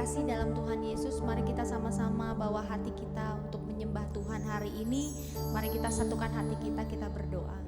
kasih dalam Tuhan Yesus, mari kita sama-sama bawa hati kita untuk menyembah Tuhan hari ini. Mari kita satukan hati kita, kita berdoa.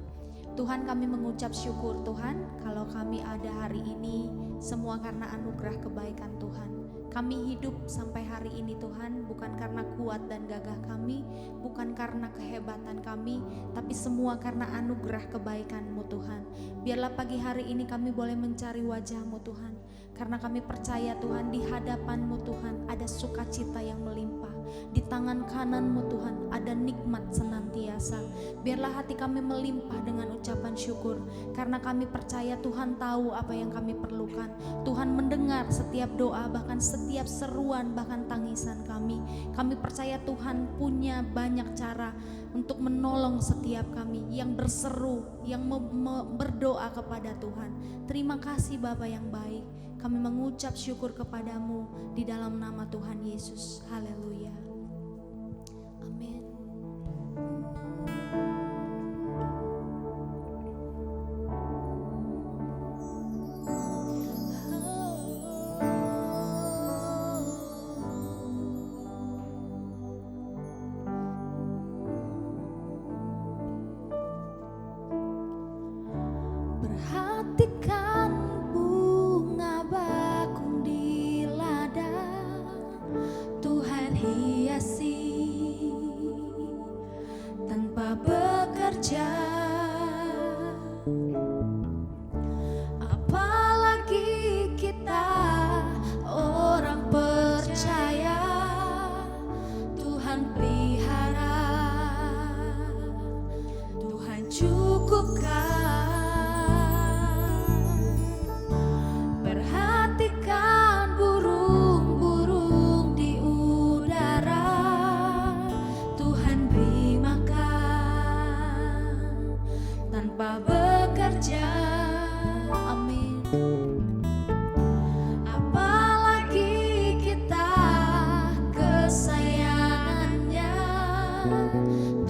Tuhan, kami mengucap syukur Tuhan, kalau kami ada hari ini semua karena anugerah kebaikan Tuhan. Kami hidup sampai hari ini Tuhan, bukan karena kuat dan gagah kami, bukan karena kehebatan kami, tapi semua karena anugerah kebaikan-Mu Tuhan. Biarlah pagi hari ini kami boleh mencari wajah-Mu Tuhan, karena kami percaya Tuhan, di hadapan-Mu Tuhan ada sukacita yang melimpah. Di tangan kanan-Mu Tuhan ada nikmat senantiasa. Biarlah hati kami melimpah dengan ucapan syukur, karena kami percaya Tuhan tahu apa yang kami perlukan. Tuhan mendengar setiap doa, bahkan setiap seruan, bahkan tangisan kami. Kami percaya Tuhan punya banyak cara untuk menolong setiap kami yang berseru, yang berdoa kepada Tuhan. Terima kasih Bapa yang baik. Kami mengucap syukur kepadamu di dalam nama Tuhan Yesus. Haleluya. Amin. Perhatikan bunga bakung di ladang, Tuhan hiasi tanpa bekerja. Apalagi kita orang percaya, Tuhan pelihara, Tuhan cukupkan. Perhatikan burung-burung di udara, Tuhan beri makan tanpa bekerja. Amin. Apalagi kita kesayangannya,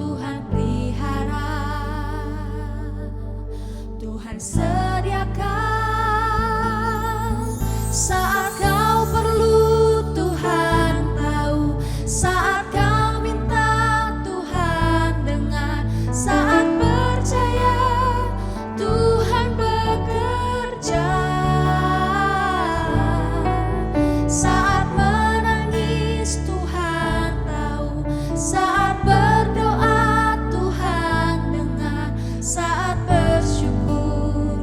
Tuhan pelihara, Tuhan sediakan. Saat kau perlu Tuhan tahu, saat kau minta Tuhan dengar, saat percaya Tuhan bekerja, saat menangis Tuhan tahu, saat berdoa Tuhan dengar, saat bersyukur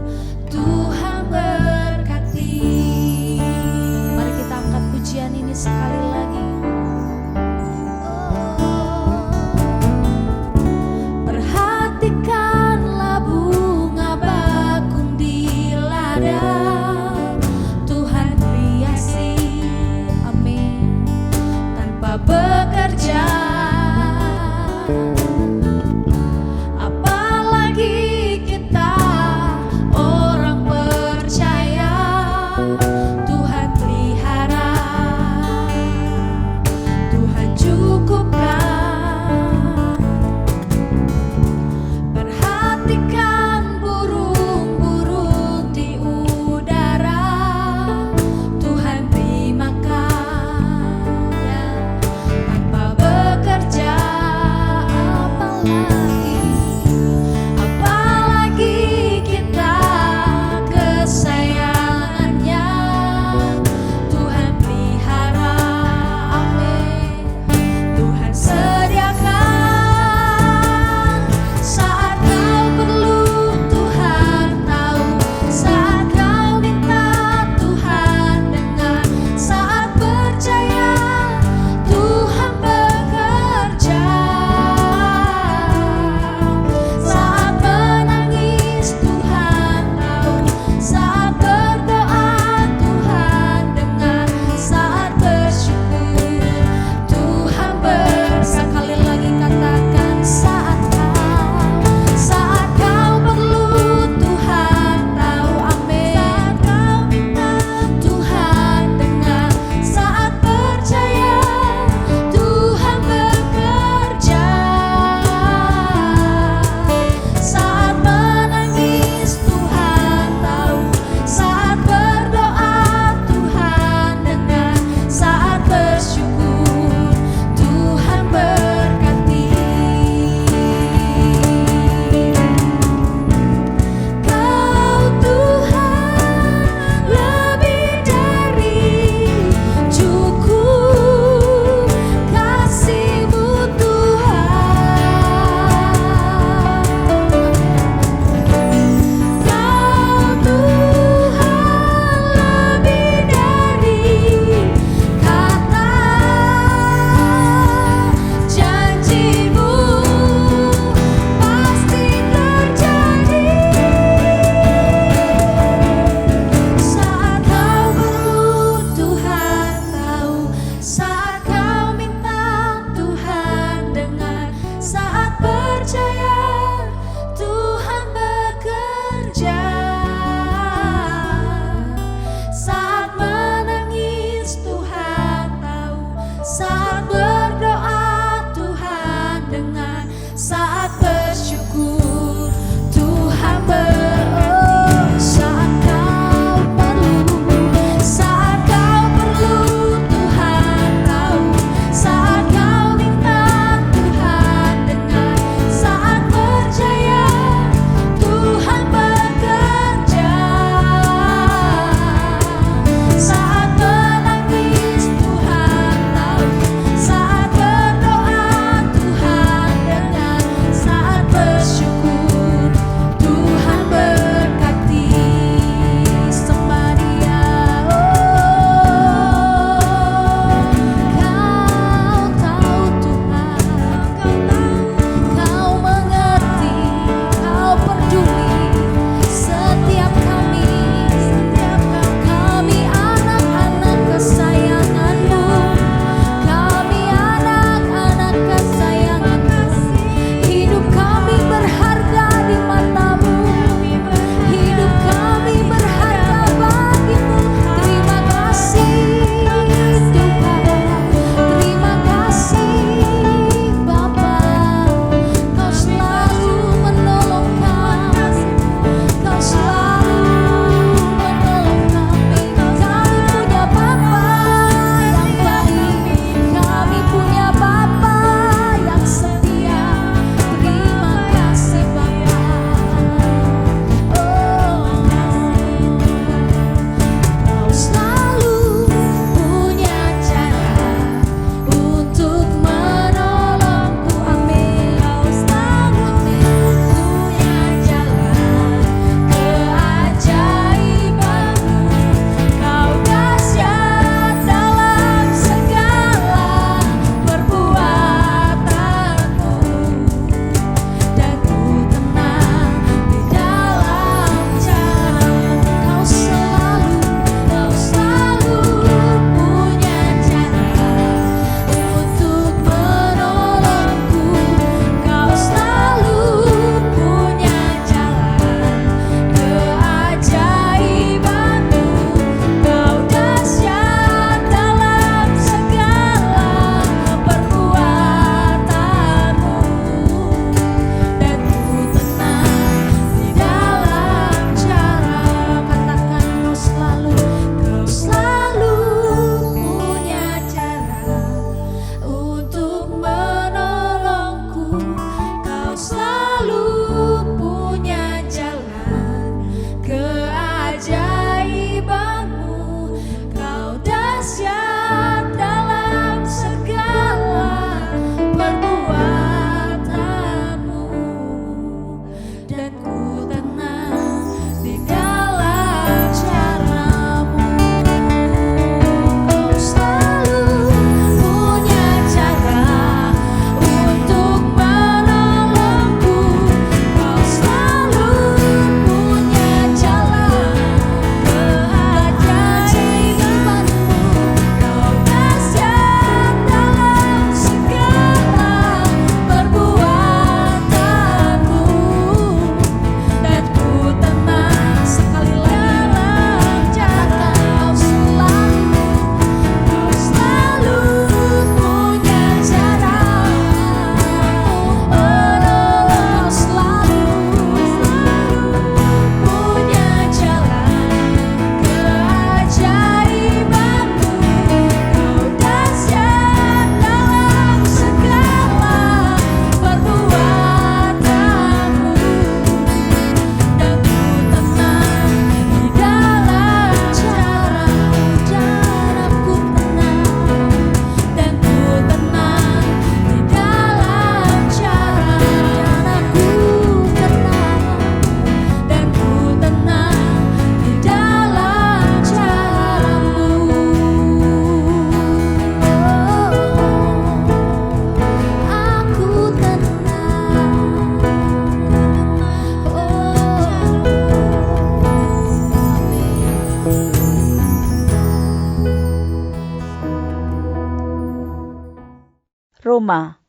Roma,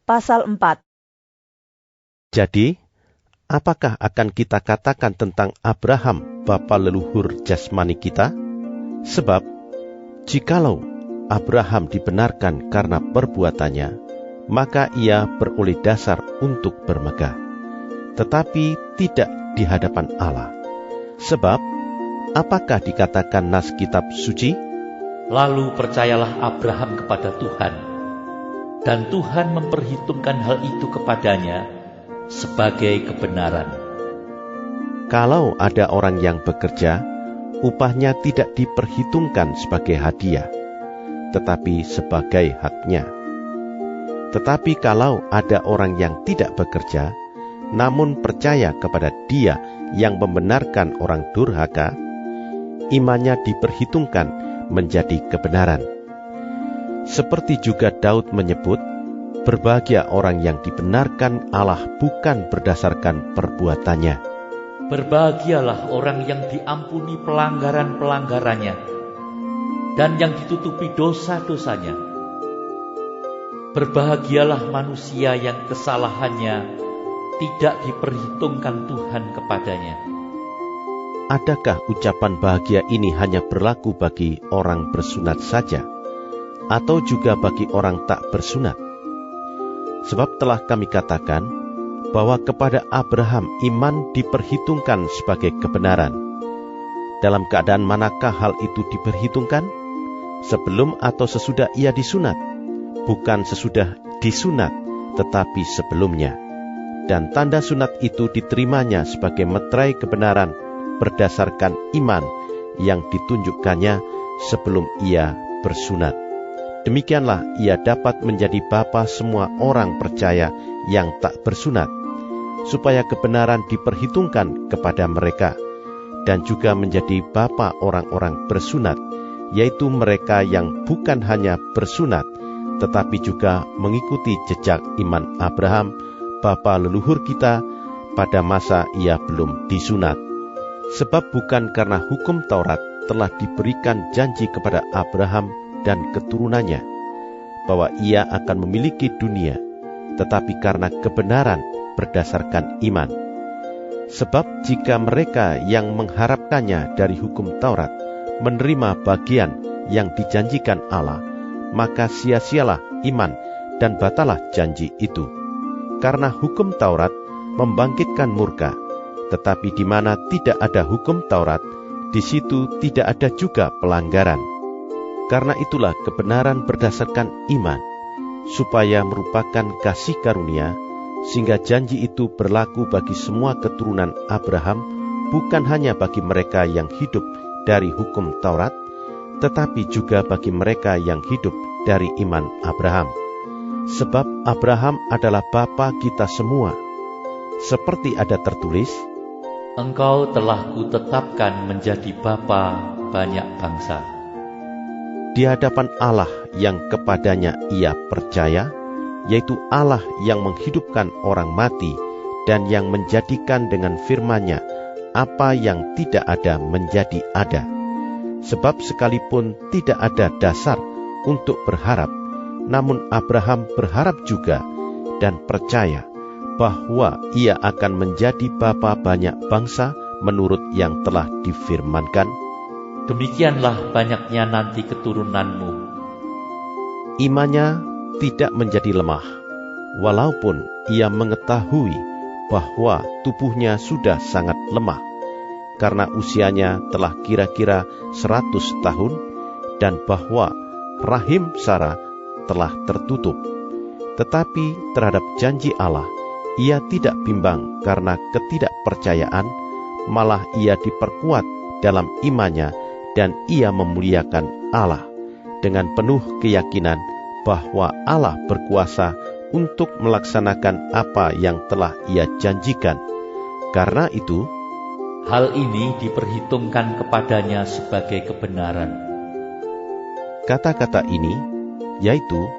pasal 4. Jadi, apakah akan kita katakan tentang Abraham, bapa leluhur jasmani kita? Sebab, jikalau Abraham dibenarkan karena perbuatannya, maka ia beroleh dasar untuk bermegah, tetapi tidak di hadapan Allah. Sebab, apakah dikatakan nas kitab suci? Lalu percayalah Abraham kepada Tuhan, dan Tuhan memperhitungkan hal itu kepadanya sebagai kebenaran. Kalau ada orang yang bekerja, upahnya tidak diperhitungkan sebagai hadiah, tetapi sebagai haknya. Tetapi kalau ada orang yang tidak bekerja, namun percaya kepada Dia yang membenarkan orang durhaka, imannya diperhitungkan menjadi kebenaran. Seperti juga Daud menyebut, berbahagia orang yang dibenarkan Allah bukan berdasarkan perbuatannya. Berbahagialah orang yang diampuni pelanggaran-pelanggarannya dan yang ditutupi dosa-dosanya. Berbahagialah manusia yang kesalahannya tidak diperhitungkan Tuhan kepadanya. Adakah ucapan bahagia ini hanya berlaku bagi orang bersunat saja, atau juga bagi orang tak bersunat? Sebab telah kami katakan bahwa kepada Abraham iman diperhitungkan sebagai kebenaran. Dalam keadaan manakah hal itu diperhitungkan? Sebelum atau sesudah ia disunat? Bukan sesudah disunat, tetapi sebelumnya. Dan tanda sunat itu diterimanya sebagai meterai kebenaran berdasarkan iman yang ditunjukkannya sebelum ia bersunat. Demikianlah ia dapat menjadi bapa semua orang percaya yang tak bersunat, supaya kebenaran diperhitungkan kepada mereka, dan juga menjadi bapa orang-orang bersunat, yaitu mereka yang bukan hanya bersunat, tetapi juga mengikuti jejak iman Abraham, bapa leluhur kita, pada masa ia belum disunat. Sebab bukan karena hukum Taurat telah diberikan janji kepada Abraham dan keturunannya, bahwa ia akan memiliki dunia, tetapi karena kebenaran berdasarkan iman. Sebab jika mereka yang mengharapkannya dari hukum Taurat menerima bagian yang dijanjikan Allah, maka sia-sialah iman dan batalah janji itu. Karena hukum Taurat membangkitkan murka, tetapi di mana tidak ada hukum Taurat, di situ tidak ada juga pelanggaran. Karena itulah kebenaran berdasarkan iman, supaya merupakan kasih karunia, sehingga janji itu berlaku bagi semua keturunan Abraham, bukan hanya bagi mereka yang hidup dari hukum Taurat, tetapi juga bagi mereka yang hidup dari iman Abraham. Sebab Abraham adalah bapa kita semua. Seperti ada tertulis, Engkau telah kutetapkan menjadi bapa banyak bangsa. Di hadapan Allah yang kepadanya ia percaya, yaitu Allah yang menghidupkan orang mati dan yang menjadikan dengan firman-Nya apa yang tidak ada menjadi ada. Sebab sekalipun tidak ada dasar untuk berharap, namun Abraham berharap juga dan percaya bahwa ia akan menjadi bapa banyak bangsa menurut yang telah difirmankan, demikianlah banyaknya nanti keturunanmu. Imannya tidak menjadi lemah, walaupun ia mengetahui bahwa tubuhnya sudah sangat lemah, karena usianya telah kira-kira 100 tahun, dan bahwa rahim Sarah telah tertutup. Tetapi terhadap janji Allah, ia tidak bimbang karena ketidakpercayaan, malah ia diperkuat dalam imannya, dan ia memuliakan Allah dengan penuh keyakinan bahwa Allah berkuasa untuk melaksanakan apa yang telah ia janjikan. Karena itu, hal ini diperhitungkan kepadanya sebagai kebenaran. Kata-kata ini, yaitu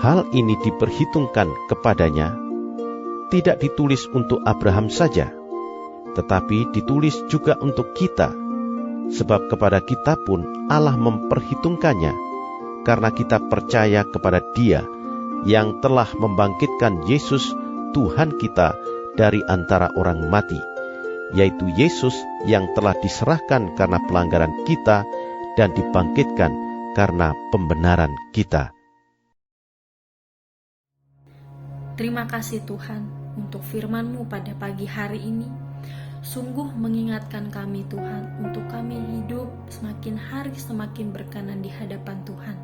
hal ini diperhitungkan kepadanya, tidak ditulis untuk Abraham saja, tetapi ditulis juga untuk kita, sebab kepada kita pun Allah memperhitungkannya, karena kita percaya kepada Dia yang telah membangkitkan Yesus Tuhan kita dari antara orang mati, yaitu Yesus yang telah diserahkan karena pelanggaran kita dan dibangkitkan karena pembenaran kita. Terima kasih Tuhan untuk firman-Mu pada pagi hari ini. Sungguh mengingatkan kami Tuhan untuk kami hidup semakin hari semakin berkenan di hadapan Tuhan.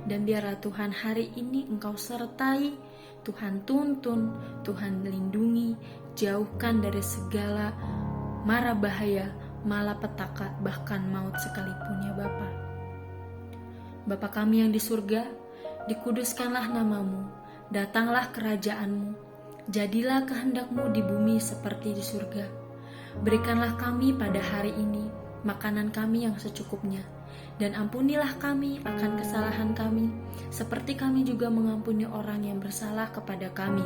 Dan biarlah Tuhan hari ini Engkau sertai, Tuhan tuntun, Tuhan lindungi, jauhkan dari segala mara bahaya, malapetaka, bahkan maut sekalipun ya Bapa. Bapa kami yang di surga, dikuduskanlah nama-Mu, datanglah kerajaan-Mu, jadilah kehendak-Mu di bumi seperti di surga. Berikanlah kami pada hari ini makanan kami yang secukupnya, dan ampunilah kami akan kesalahan kami, seperti kami juga mengampuni orang yang bersalah kepada kami.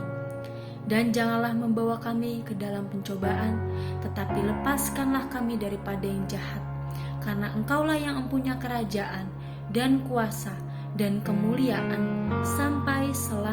Dan janganlah membawa kami ke dalam pencobaan, tetapi lepaskanlah kami daripada yang jahat. Karena Engkaulah yang mempunyai kerajaan dan kuasa dan kemuliaan sampai selamanya.